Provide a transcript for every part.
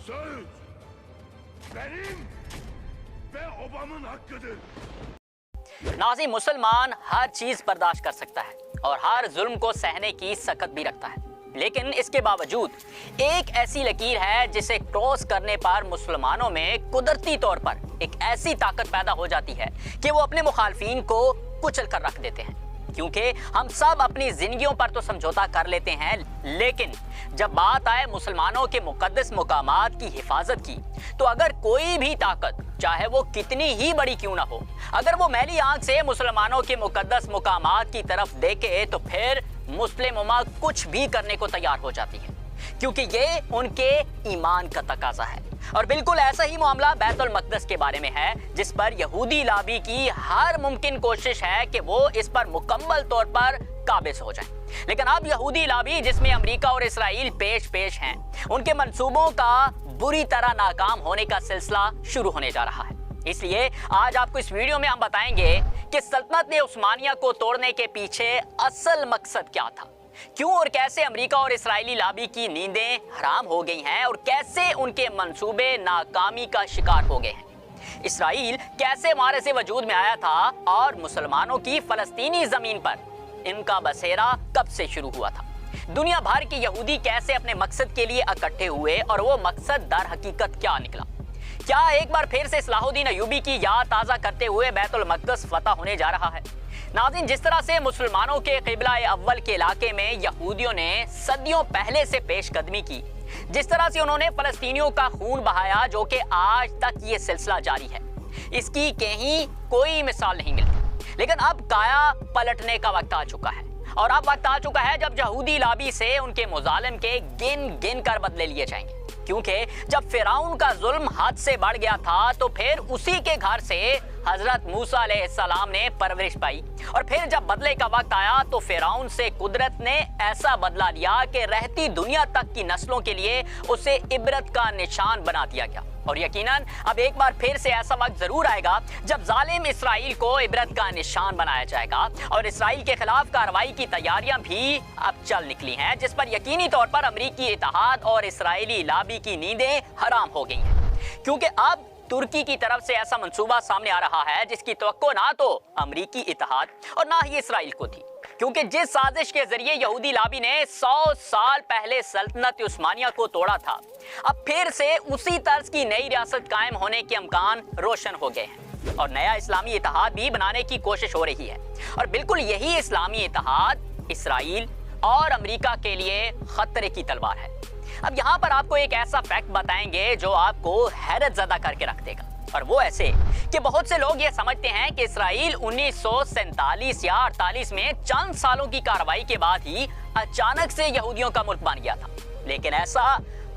söz benim ve obamın hakkıdır. Nazim मुसलमान हर चीज बर्दाश्त कर सकता है और हर जुल्म को सहने की सकत भी रखता है, लेकिन इसके बावजूद एक ऐसी लकीर है जिसे क्रॉस करने पर मुसलमानों में कुदरती तौर पर एक ऐसी ताकत पैदा हो जाती है कि वो अपने मुखालफीन को कुचल कर रख देते हैं। क्योंकि हम सब अपनी जिंदगियों पर तो समझौता कर लेते हैं, लेकिन जब बात आए मुसलमानों के मुकद्दस मुकामात की हिफाजत की, तो अगर कोई भी ताकत चाहे वो कितनी ही बड़ी क्यों ना हो, अगर वो मैली आंख से मुसलमानों के मुकद्दस मुकामात की तरफ देखे तो फिर मुस्लिम उम्मा कुछ भी करने को तैयार हो जाती है, क्योंकि ये उनके ईमान का तकाजा है। और बिल्कुल ऐसा ही मामला बैतुल मक़दस के बारे में है, जिस पर यहूदी लाबी की हर मुमकिन कोशिश है कि वो इस पर मुकम्मल तौर पर काबिज हो जाए। लेकिन अब यहूदी लाबी, जिसमें अमेरिका और इसराइल पेश हैं, उनके मंसूबों का बुरी तरह नाकाम होने का सिलसिला शुरू होने जा रहा है। इसलिए आज आपको इस वीडियो में हम बताएंगे कि सल्तनत उस्मानिया को तोड़ने के पीछे असल मकसद क्या था, क्यों और कैसे अमेरिका और इस्राएली लाबी की नींदें हराम हो गई हैं और कैसे उनके मंसूबे नाकामी का शिकार हो गए हैं। इसराइल कैसे मारे से वजूद में आया था और मुसलमानों की फलस्तीनी जमीन पर इनका बसेरा कब से शुरू हुआ था। दुनिया भर के यहूदी कैसे अपने मकसद के लिए इकट्ठे हुए और वो मकसद दर हकीकत क्या निकला। क्या एक बार फिर से सलाहुद्दीन अय्यूबी की याद ताज़ा करते हुए बैतुल मक़दस फतह होने जा रहा है। नाज़रीन, जिस तरह से मुसलमानों के क़िबला अव्वल के इलाके में यहूदियों ने सदियों पहले से पेशकदमी की, जिस तरह से उन्होंने फ़लस्तीनियों का खून बहाया, जो कि आज तक ये सिलसिला जारी है, इसकी कहीं कोई मिसाल नहीं मिलती। लेकिन अब काया पलटने का वक्त आ चुका है, और अब वक्त आ चुका है जब यहूदी लाबी से उनके मुजालिम के गिन गिन कर बदले लिए जाएंगे। क्योंकि जब फिरौन का जुल्म हद से बढ़ गया था, तो फिर उसी के घर से हजरत मूसा अलैहिस्सलाम ने परवरिश पाई, और फिर जब बदले का वक्त आया तो फिरौन से कुदरत ने ऐसा बदला लिया कि रहती दुनिया तक की नस्लों के लिए उसे इबरत का निशान बना दिया गया। और यकीनन अब एक बार फिर से ऐसा वक्त जरूर आएगा जब जालिम इसराइल को इबरत का निशान बनाया जाएगा, और इसराइल के खिलाफ कार्रवाई की तैयारियां भी अब चल निकली हैं, जिस पर यकीनी तौर पर अमरीकी इत्तेहाद और इसराइली लाबी की नींदें हराम हो गई हैं। क्योंकि अब तुर्की की तरफ से ऐसा मंसूबा सामने आ रहा है जिसकी तवक्को ना तो अमरीकी इत्तेहाद और ना ही इसराइल को थी। क्योंकि जिस साजिश के जरिए यहूदी लाबी ने 100 साल पहले सल्तनत उस्मानिया को तोड़ा था, अब फिर से उसी तर्ज की नई रियासत कायम होने के इम्कान रोशन हो गए हैं और नया इस्लामी इत्तेहाद भी बनाने की कोशिश हो रही है। और बिल्कुल यही इस्लामी इत्तेहाद इसराइल और अमेरिका के लिए खतरे की तलवार है। अब यहाँ पर आपको एक ऐसा फैक्ट बताएंगे जो आपको हैरत ज़दा करके रख देगा, और वो ऐसे कि बहुत से लोग ये समझते हैं कि इसराइल 1947 या 48 में चंद सालों की कार्रवाई के बाद ही अचानक से यहूदियों का मुल्क बन गया था, लेकिन ऐसा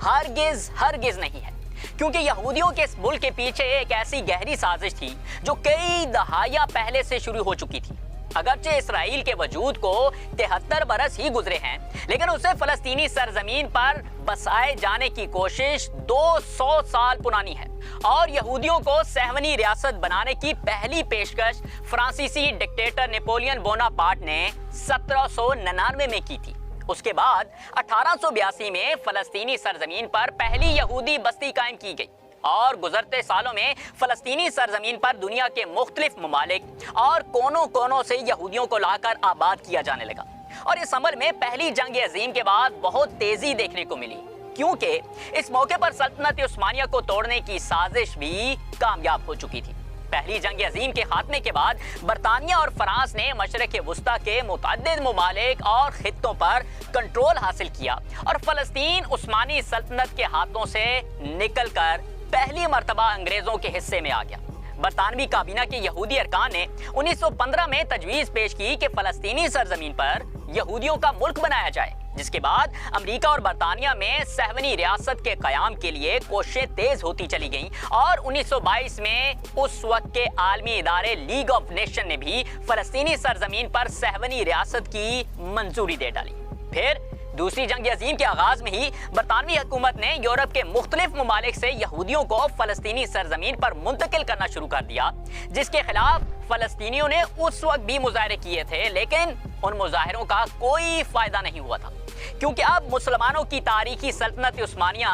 हरगिज नहीं है। क्योंकि यहूदियों के इस मुल्क के पीछे एक ऐसी गहरी साजिश थी जो कई दहाइयां पहले से शुरू हो चुकी थी। अगरचे इसराइल के वजूद को 73 बरस ही गुजरे हैं, लेकिन उसे फलस्तीनी सरजमीन पर बसाए जाने की कोशिश 200 साल पुरानी है, और यहूदियों को सहवनी रियासत बनाने की पहली पेशकश फ्रांसीसी डिक्टेटर नेपोलियन बोनापार्ट ने 1799 में की थी। उसके बाद 1882 में फलस्तीनी सरजमीन पर पहली यहूदी बस्ती कायम की गई, और गुजरते सालों में फलस्तीनी सरजमीन पर दुनिया के मुख्तलिफ ममालिक और कोनों कोनों से यहूदियों को लाकर आबाद किया जाने लगा। और इस अमल में पहली जंग अजीम के बाद बहुत तेजी देखने को मिली, क्योंकि इस मौके पर सल्तनत उस्मानिया को तोड़ने की साजिश भी कामयाब हो चुकी थी। पहली जंग अजीम के खात्मे के बाद बरतानिया और फ्रांस ने मशरक़ वुस्ता के मुतअद्दिद ममालिक और खित्तों पर कंट्रोल हासिल किया, और फलस्तीन उस्मानी सल्तनत के हाथों से निकलकर पहली मर्तबा अंग्रेजों के हिस्से में आ गया। बरतानवी काबीना के यहूदी अरकान ने 1915 में तजवीज़ पेश की कि फलस्तीनी सरजमीन पर यहूदियों का मुल्क बनाया जाए, जिसके बाद अमेरिका और बरतानिया में सहवनी रियासत के क़याम के लिए कोशिशें तेज होती चली गईं, और 1922 में उस वक्त के आलमी इदारे लीग ऑफ नेशन ने भी फलस्तीनी सरजमीन पर सहवनी रियासत की मंजूरी दे डाली। फिर दूसरी जंग अजीम के आगाज में ही बरतानवी हुकूमत ने यूरोप के मुख्तलिफ ममालिक से यहूदियों को फलस्तीनी सरजमीन पर मुंतकिल करना शुरू कर दिया, जिसके खिलाफ फलस्तीनियों ने उस वक्त भी मुजाहरे किए थे, लेकिन उन मुजाहरों का कोई फायदा नहीं हुआ था, क्योंकि अब मुसलमानों की तारीखी सल्तनत उस्मानिया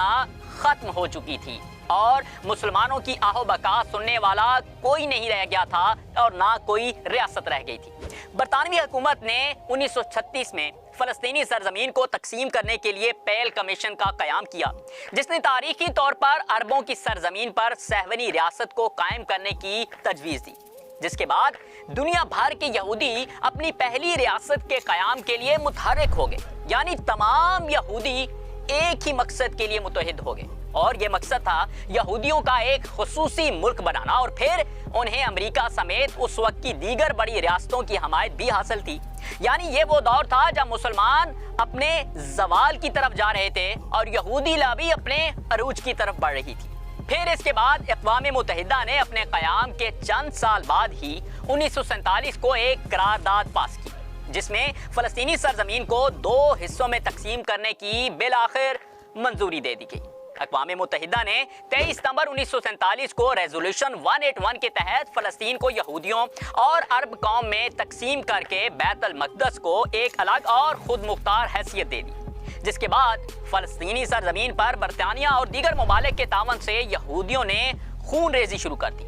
खत्म हो चुकी थी और मुसलमानों की आहो बका सुनने वाला कोई नहीं रह गया था और ना कोई रियासत रह गई थी। बरतानवी हुकूमत ने 1936 में फलस्तीनी सरजमीन को तकसीम करने के लिए पेल कमीशन का कयाम किया, जिसने तारीखी तौर पर अरबों की सरजमीन पर सहवनी रियासत को कायम करने की तजवीज़ दी, जिसके बाद दुनिया भर के यहूदी अपनी पहली रियासत के कयाम के लिए मुतहर्रिक हो गए, यानी तमाम यहूदी एक ही मकसद के लिए मुतहिद हो गए और ये मकसद था यहूदियों का एक खुसूसी मुल्क बनाना और फिर उन्हें अमेरिका समेत उस वक्त की दीगर बड़ी रियासतों की हमायत भी हासिल थी। यानी ये वो दौर था जब मुसलमान अपने जवाल की तरफ जा रहे थे और यहूदी लाबी अपने अरूज की तरफ बढ़ रही थी। फिर इसके बाद अक़वाम मुत्तहिदा ने अपने क़याम के चंद साल बाद ही 1947 को एक करारदाद पास की, जिसमें फ़लस्तीनी सरजमीन को 2 हिस्सों में तकसीम करने की बिलाखिर मंजूरी दे दी गई। अक़वाम मुत्तहिदा ने 23 सितंबर 1947 को रेजोल्यूशन 181 के तहत फ़लस्तीन को यहूदियों और अरब कौम में तकसीम करके बैतुल मक़दस को एक अलग और खुद मुख्तार हैसियत दे दी, जिसके बाद फ़लस्तीनी सरजमीन पर बरतानिया और दीगर ममालिक के तावन से यहूदियों ने खून रेजी शुरू कर दी।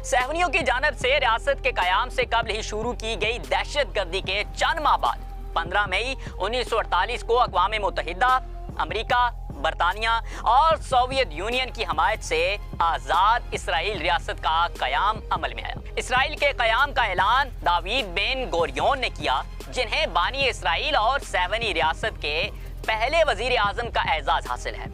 सहवनियों की जानिब से रियासत के कयाम से कबल ही शुरू की गई दहशत गर्दी के चंद माह बाद 15 मई 1948 को अक़वाम मुत्तहिदा, अमेरिका, बरतानिया और सोवियत यूनियन की हमायत से आज़ाद इसराइल रियासत का कयाम अमल में आया। इसराइल के कयाम का ऐलान दावीद बेन गोरियोन ने किया, जिन्हें बानी इसराइल और सहवनी रियासत के पहले वजीर आज़म का एजाज़ हासिल है।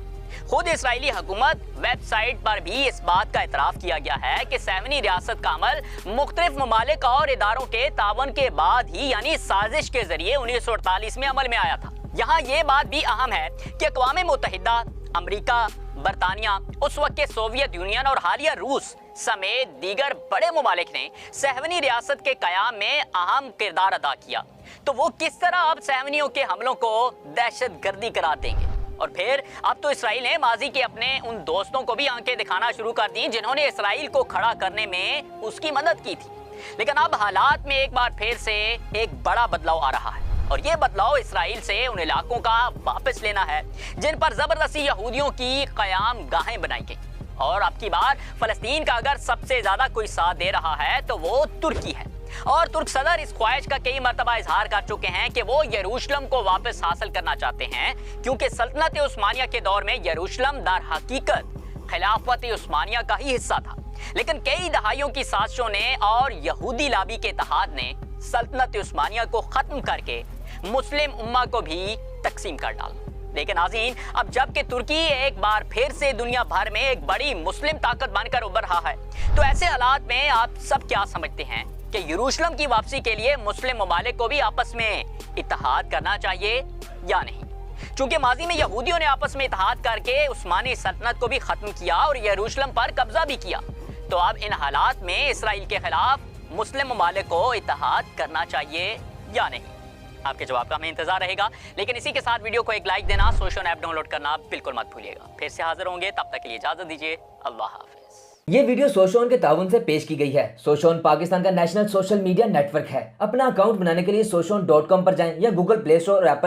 खुद इसराइली हुकूमत वेबसाइट पर भी इस बात का इतराफ़ किया गया है कि सहवनी रियासत का अमल मुख्तलिफ ममालिक और इदारों के तावन के बाद ही यानी साजिश के जरिए 1948 में अमल में आया था। यहाँ ये बात भी अहम है कि अक़वाम मुत्तहिदा, अमेरिका, बरतानिया, उस वक्त के सोवियत यूनियन और हालिया रूस समेत दीगर बड़े ममालिक ने सहवनी रियासत के कयाम में अहम किरदार अदा किया, तो वो किस तरह अब सहवनियों के हमलों को दहशत गर्दी करार देंगे। और फिर अब तो इसराइल ने माजी के अपने उन दोस्तों को भी आंखें दिखाना शुरू कर दी जिन्होंने इसराइल को खड़ा करने में उसकी मदद की थी। लेकिन अब हालात में एक बार फिर से एक बड़ा बदलाव आ रहा है और ये बदलाव इसराइल से उन इलाकों का वापस लेना है जिन पर जबरदस्ती यहूदियों की कयाम गाहें बनाई गई। और अब की बार फलस्तीन का अगर सबसे ज्यादा कोई साथ दे रहा है तो वो तुर्की है और तुर्क सदर इस ख्वाहिश का कई मरतबा इजहार कर चुके हैं कि वो यरूशलेम को वापस हासिल करना चाहते हैं, क्योंकि सल्तनत उस्मानिया के दौर में यरूशलेम दर हकीकत खिलाफत उस्मानिया का ही हिस्सा था। लेकिन कई दहाइयों की साजिशों ने और यहूदी लाबी के इत्तेहाद ने सल्तनत उस्मानिया को खत्म करके मुस्लिम उम्मा को भी तकसीम कर डाला। लेकिन नाज़रीन, अब जबकि तुर्की एक बार फिर से दुनिया भर में एक बड़ी मुस्लिम ताकत बनकर उभर रहा है, तो ऐसे हालात में आप सब क्या समझते हैं कि यरूशलेम की वापसी के लिए मुस्लिम ममालिक को भी आपस में इत्तेहाद करना चाहिए या नहीं? चूंकि माजी में यहूदियों ने आपस में इत्तेहाद करके उस्मानी सल्तनत को भी खत्म किया और यरूशलेम पर कब्जा भी किया, तो अब इन हालात में इसराइल के खिलाफ मुस्लिम ममालिक को इत्तेहाद करना चाहिए या नहीं? आपके जवाब का हमें इंतजार रहेगा। लेकिन इसी के साथ वीडियो को एक लाइक देना, सोशल ऐप डाउनलोड करना बिल्कुल मत भूलिएगा। फिर से हाजिर होंगे, तब तक के लिए इजाजत दीजिए। अल्लाह हाफिज। ये वीडियो सोशोन के ताउन से पेश की गई है। सोशोन पाकिस्तान का नेशनल सोशल मीडिया नेटवर्क है। अपना अकाउंट बनाने के लिए soshon.com पर जाएं या गूगल प्ले स्टोर और एप्पल